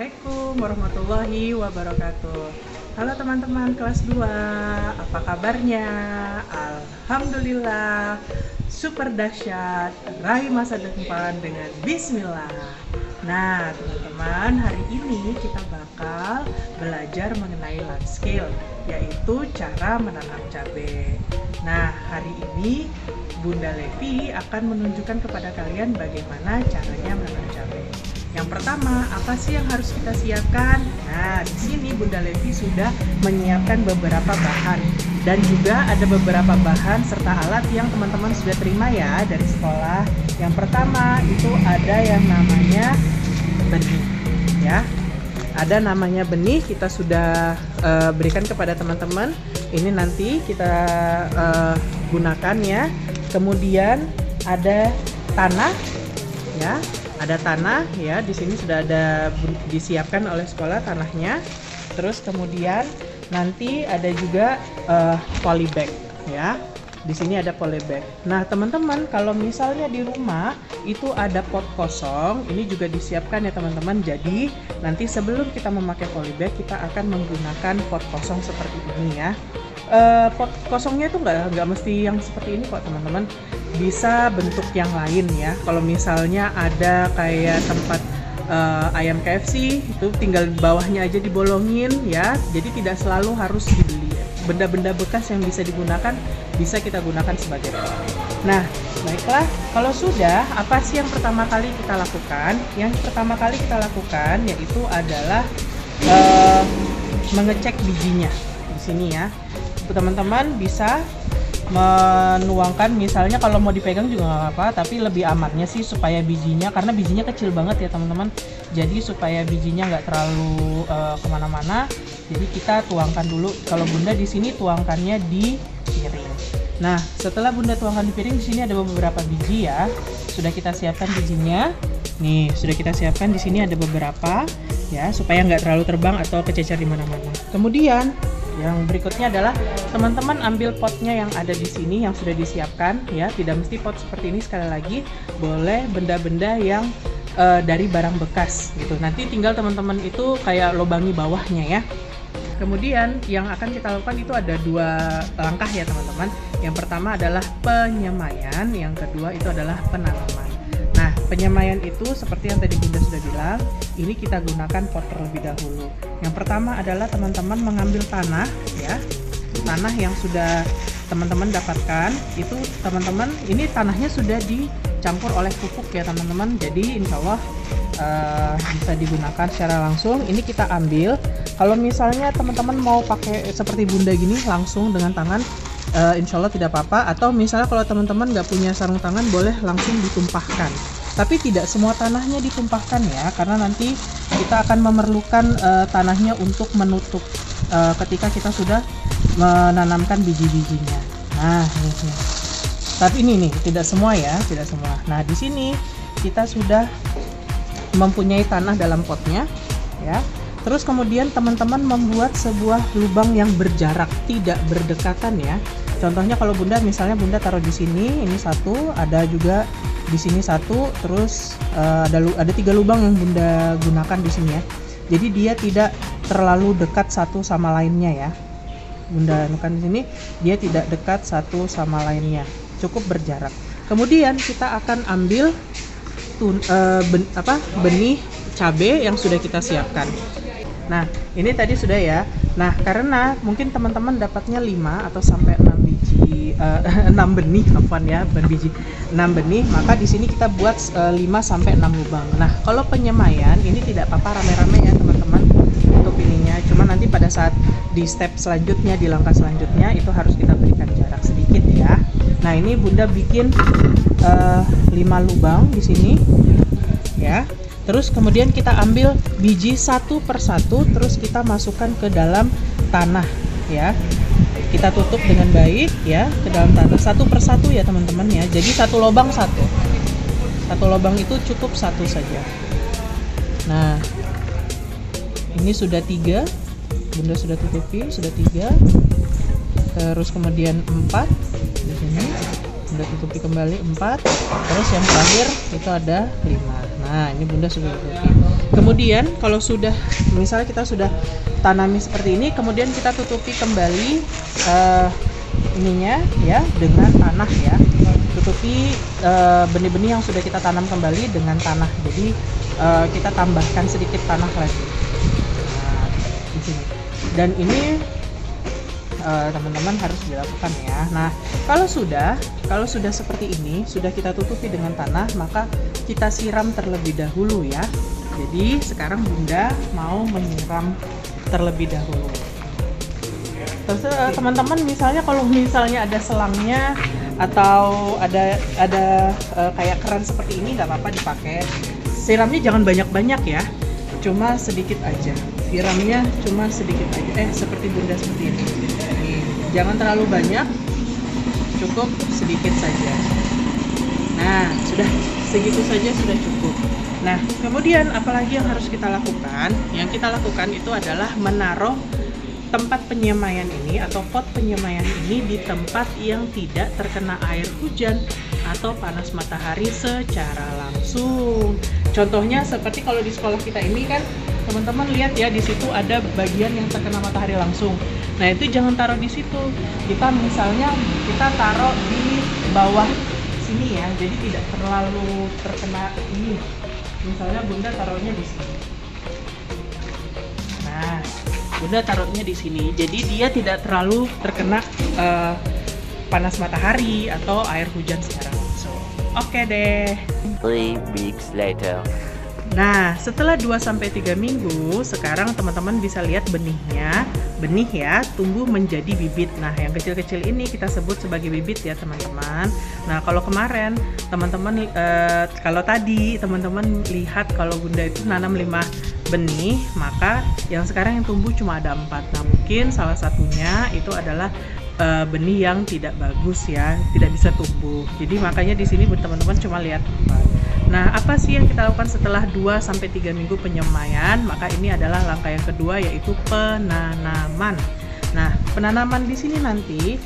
Assalamualaikum warahmatullahi wabarakatuh. Halo teman-teman kelas 2, apa kabarnya? Alhamdulillah, super dahsyat, raih masa depan dengan bismillah. Nah teman-teman, hari ini kita bakal belajar mengenai life skill, yaitu cara menanam cabai. Nah hari ini Bunda Levi akan menunjukkan kepada kalian bagaimana caranya menanam cabai. Yang pertama, apa sih yang harus kita siapkan? Nah, di sini Bunda Levi sudah menyiapkan beberapa bahan dan juga ada beberapa bahan serta alat yang teman-teman sudah terima ya dari sekolah. Yang pertama itu ada yang namanya benih, ya. Ada namanya benih, kita sudah berikan kepada teman-teman. Ini nanti kita gunakan ya. Kemudian ada tanah, ya. Ada tanah ya, di sini sudah ada disiapkan oleh sekolah tanahnya. Terus kemudian nanti ada juga polybag ya. Di sini ada polybag. Nah, teman-teman kalau misalnya di rumah itu ada pot kosong, ini juga disiapkan ya teman-teman. Jadi nanti sebelum kita memakai polybag, kita akan menggunakan pot kosong seperti ini ya. Pot kosongnya itu nggak mesti yang seperti ini kok teman-teman, bisa bentuk yang lain ya. Kalau misalnya ada kayak tempat ayam KFC, itu tinggal bawahnya aja dibolongin ya, jadi tidak selalu harus dibeli. Benda-benda bekas yang bisa digunakan bisa kita gunakan sebagai pot. Nah baiklah, kalau sudah, apa sih yang pertama kali kita lakukan? Yang pertama kali kita lakukan yaitu adalah mengecek bijinya di sini ya. Teman-teman bisa menuangkan, misalnya kalau mau dipegang juga nggak apa-apa, tapi lebih amannya sih supaya bijinya, karena bijinya kecil banget ya teman-teman, jadi supaya bijinya nggak terlalu kemana-mana, jadi kita tuangkan dulu. Kalau Bunda di sini tuangkannya di piring. Nah setelah Bunda tuangkan di piring, di sini ada beberapa biji ya, sudah kita siapkan bijinya. Nih sudah kita siapkan, di sini ada beberapa ya, supaya nggak terlalu terbang atau kececer di mana-mana. Kemudian yang berikutnya adalah teman-teman ambil potnya yang ada di sini yang sudah disiapkan ya, tidak mesti pot seperti ini, sekali lagi boleh benda-benda yang dari barang bekas gitu. Nanti tinggal teman-teman itu kayak lobangi bawahnya ya. Kemudian yang akan kita lakukan itu ada dua langkah ya teman-teman. Yang pertama adalah penyemaian, yang kedua itu adalah penanaman. Nah, penyemaian itu seperti yang tadi Bunda sudah bilang, ini kita gunakan pot terlebih dahulu. Yang pertama adalah teman-teman mengambil tanah ya, tanah yang sudah teman-teman dapatkan. Itu teman-teman, ini tanahnya sudah dicampur oleh pupuk ya teman-teman, jadi insya Allah bisa digunakan secara langsung. Ini kita ambil. Kalau misalnya teman-teman mau pakai seperti Bunda gini langsung dengan tangan, insya Allah tidak apa-apa. Atau misalnya kalau teman-teman nggak punya sarung tangan, boleh langsung ditumpahkan. Tapi tidak semua tanahnya ditumpahkan ya, karena nanti kita akan memerlukan tanahnya untuk menutup ketika kita sudah menanamkan biji-bijinya. Nah ini. Tapi ini nih tidak semua ya, tidak semua. Nah di sini kita sudah mempunyai tanah dalam potnya ya. Terus kemudian teman-teman membuat sebuah lubang yang berjarak, tidak berdekatan ya. Contohnya kalau Bunda, misalnya Bunda taruh di sini, ini satu, ada juga di sini satu, terus ada 3 lubang yang Bunda gunakan di sini ya. Jadi dia tidak terlalu dekat satu sama lainnya ya. Bunda gunakan di sini, dia tidak dekat satu sama lainnya, cukup berjarak. Kemudian kita akan ambil benih cabai yang sudah kita siapkan. Nah ini tadi sudah ya. Nah karena mungkin teman-teman dapatnya 5 atau sampai 6 biji 6 benih ya, berbiji 6 benih, maka di sini kita buat 5 sampai 6 lubang. Nah kalau penyemaian ini tidak apa-apa rame-rame ya teman-teman untuk ininya, cuma nanti pada saat di step selanjutnya, di langkah selanjutnya itu harus kita berikan jarak sedikit ya. Nah ini Bunda bikin 5 lubang di sini ya. Terus kemudian kita ambil biji satu persatu, terus kita masukkan ke dalam tanah ya. Kita tutup dengan baik ya, ke dalam tanah satu persatu ya teman-teman ya. Jadi satu lubang satu lubang itu cukup satu saja. Nah ini sudah 3, Bunda sudah tutupi, sudah 3. Terus kemudian 4 di sini, Bunda tutupi kembali 4. Terus yang terakhir itu ada 5. Nah ini Bunda sudah tutupi. Kemudian kalau sudah, misalnya kita sudah tanami seperti ini, kemudian kita tutupi kembali ininya ya dengan tanah ya. Tutupi benih-benih yang sudah kita tanam kembali dengan tanah. Jadi kita tambahkan sedikit tanah lagi. Nah, di sini. Dan ini teman-teman harus dilakukan ya. Nah, kalau sudah seperti ini, sudah kita tutupi dengan tanah, maka kita siram terlebih dahulu ya. Jadi sekarang Bunda mau menyiram terlebih dahulu. Terus teman-teman misalnya kalau misalnya ada selangnya atau ada kayak keran seperti ini, nggak apa-apa dipakai. Siramnya jangan banyak-banyak ya, cuma sedikit aja. Siramnya cuma sedikit aja. Seperti Bunda seperti ini. Nih, jangan terlalu banyak, cukup sedikit saja. Nah, sudah segitu saja sudah cukup. Nah, kemudian apalagi yang harus kita lakukan? Yang kita lakukan itu adalah menaruh tempat penyemaian ini atau pot penyemaian ini di tempat yang tidak terkena air hujan atau panas matahari secara langsung. Contohnya seperti kalau di sekolah kita ini kan, teman-teman lihat ya, di situ ada bagian yang terkena matahari langsung. Nah, itu jangan taruh di situ. Kita misalnya taruh di bawah sini ya, jadi tidak terlalu terkena ini. Misalnya Bunda taruhnya di sini. Nah, Bunda taruhnya di sini, jadi dia tidak terlalu terkena panas matahari atau air hujan secara langsung. Oke deh. 3 weeks later. Nah, setelah 2-3 minggu, sekarang teman-teman bisa lihat benihnya. Benih ya, tumbuh menjadi bibit. Nah, yang kecil-kecil ini kita sebut sebagai bibit ya teman-teman. Nah, kalau kemarin teman-teman, kalau tadi teman-teman lihat kalau Bunda itu nanam 5 benih, maka yang sekarang yang tumbuh cuma ada 4. Nah, mungkin salah satunya itu adalah benih yang tidak bagus ya, tidak bisa tumbuh. Jadi makanya di sini teman-teman cuma lihat 4. Nah, apa sih yang kita lakukan setelah 2-3 minggu penyemaian? Maka ini adalah langkah yang kedua, yaitu penanaman. Nah, penanaman di sini nanti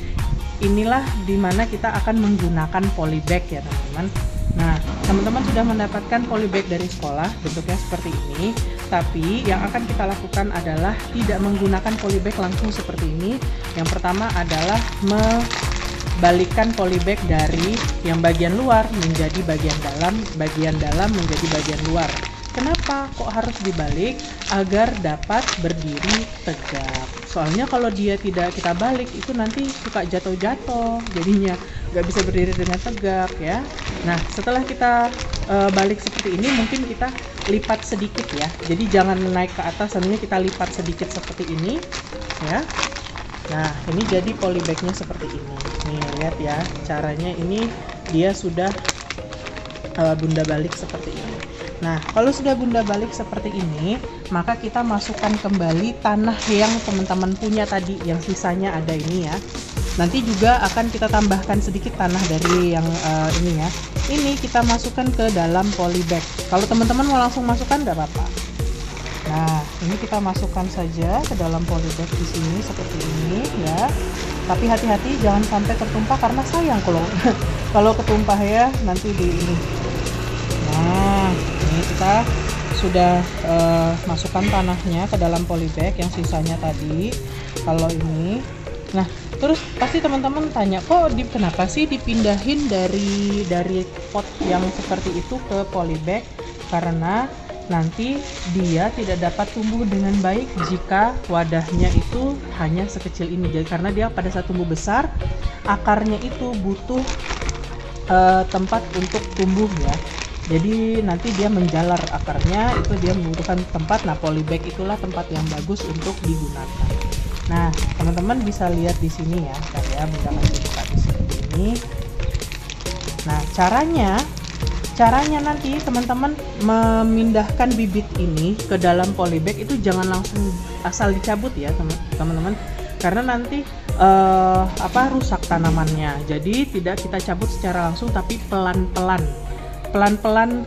inilah dimana kita akan menggunakan polybag ya teman-teman. Nah, teman-teman sudah mendapatkan polybag dari sekolah, bentuknya seperti ini. Tapi yang akan kita lakukan adalah tidak menggunakan polybag langsung seperti ini. Yang pertama adalah balikkan polybag dari yang bagian luar menjadi bagian dalam menjadi bagian luar. Kenapa kok harus dibalik? Agar dapat berdiri tegak. Soalnya kalau dia tidak kita balik itu nanti suka jatuh-jatuh, jadinya nggak bisa berdiri dengan tegak ya. Nah, setelah kita balik seperti ini, mungkin kita lipat sedikit ya. Jadi jangan naik ke atas, sebenarnya kita lipat sedikit seperti ini ya. Nah, ini jadi polybagnya seperti ini. Nih, lihat ya, caranya ini dia sudah Bunda balik seperti ini. Nah, kalau sudah Bunda balik seperti ini, maka kita masukkan kembali tanah yang teman-teman punya tadi, yang sisanya ada ini ya. Nanti juga akan kita tambahkan sedikit tanah dari yang ini ya. Ini kita masukkan ke dalam polybag. Kalau teman-teman mau langsung masukkan nggak apa-apa. Nah, ini kita masukkan saja ke dalam polybag di sini seperti ini ya. Tapi hati-hati jangan sampai tertumpah karena sayang kalau ketumpah ya nanti di ini. Nah, ini kita sudah masukkan tanahnya ke dalam polybag yang sisanya tadi. Kalau ini, nah terus pasti teman-teman tanya, kenapa sih dipindahin dari pot yang seperti itu ke polybag? Karena nanti dia tidak dapat tumbuh dengan baik jika wadahnya itu hanya sekecil ini. Jadi karena dia pada saat tumbuh besar, akarnya itu butuh tempat untuk tumbuh ya. Jadi nanti dia menjalar akarnya, itu dia membutuhkan tempat. Nah, polybag itulah tempat yang bagus untuk digunakan. Nah, teman-teman bisa lihat di sini ya, saya Bunda kasih buka di seperti ini. Nah, caranya nanti teman-teman memindahkan bibit ini ke dalam polybag itu jangan langsung asal dicabut ya teman-teman, karena nanti rusak tanamannya. Jadi tidak kita cabut secara langsung, tapi pelan-pelan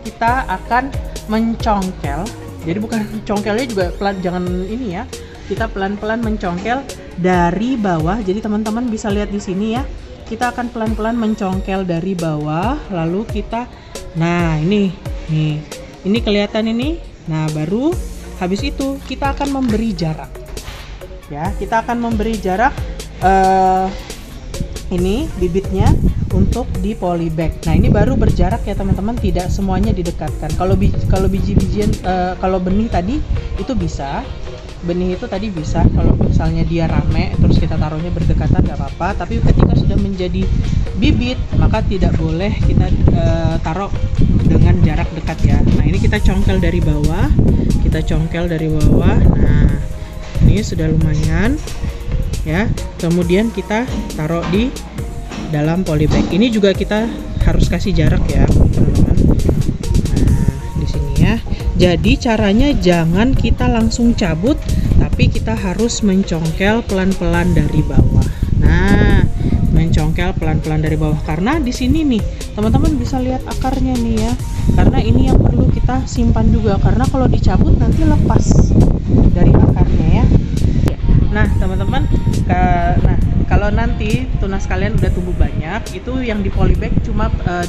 kita akan mencongkel. Jadi bukan congkelnya juga pelan, jangan ini ya. Kita pelan-pelan mencongkel dari bawah. Jadi teman-teman bisa lihat di sini ya. Kita akan pelan-pelan mencongkel dari bawah, lalu kita, nah ini kelihatan ini Nah, baru habis itu kita akan memberi jarak. Ya, kita akan memberi jarak ini bibitnya untuk di polybag. Nah, ini baru berjarak ya teman-teman, tidak semuanya didekatkan. Kalau biji-bijian kalau benih tadi itu bisa. Benih itu tadi bisa kalau misalnya dia rame terus kita taruhnya berdekatan nggak apa-apa, tapi ketika sudah menjadi bibit maka tidak boleh kita taruh dengan jarak dekat ya. Nah, ini kita congkel dari bawah, nah ini sudah lumayan ya. Kemudian kita taruh di dalam polybag. Ini juga kita harus kasih jarak ya teman-teman. Nah, di sini ya. Jadi caranya jangan kita langsung cabut, tapi kita harus mencongkel pelan-pelan dari bawah. Nah, mencongkel pelan-pelan dari bawah karena di sini nih teman-teman bisa lihat akarnya nih ya. Karena ini yang perlu kita simpan juga, karena kalau dicabut nanti lepas dari akarnya ya. Nah, teman-teman, kalau nanti tunas kalian udah tumbuh banyak, itu yang di polybag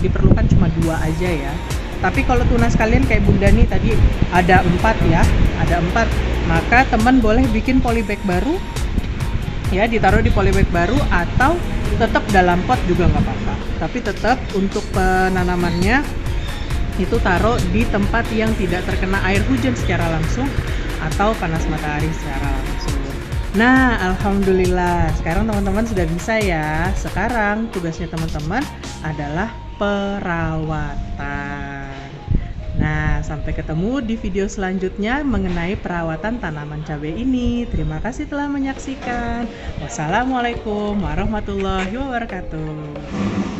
diperlukan cuma 2 aja ya. Tapi kalau tunas kalian kayak Bunda nih tadi ada 4 ya, maka teman boleh bikin polybag baru ya, ditaruh di polybag baru atau tetap dalam pot juga nggak apa-apa. Tapi tetap untuk penanamannya itu taruh di tempat yang tidak terkena air hujan secara langsung atau panas matahari secara langsung. Nah, alhamdulillah sekarang teman-teman sudah bisa ya. Sekarang tugasnya teman-teman adalah perawatan. Nah, sampai ketemu di video selanjutnya mengenai perawatan tanaman cabai ini. Terima kasih telah menyaksikan. Wassalamualaikum warahmatullahi wabarakatuh.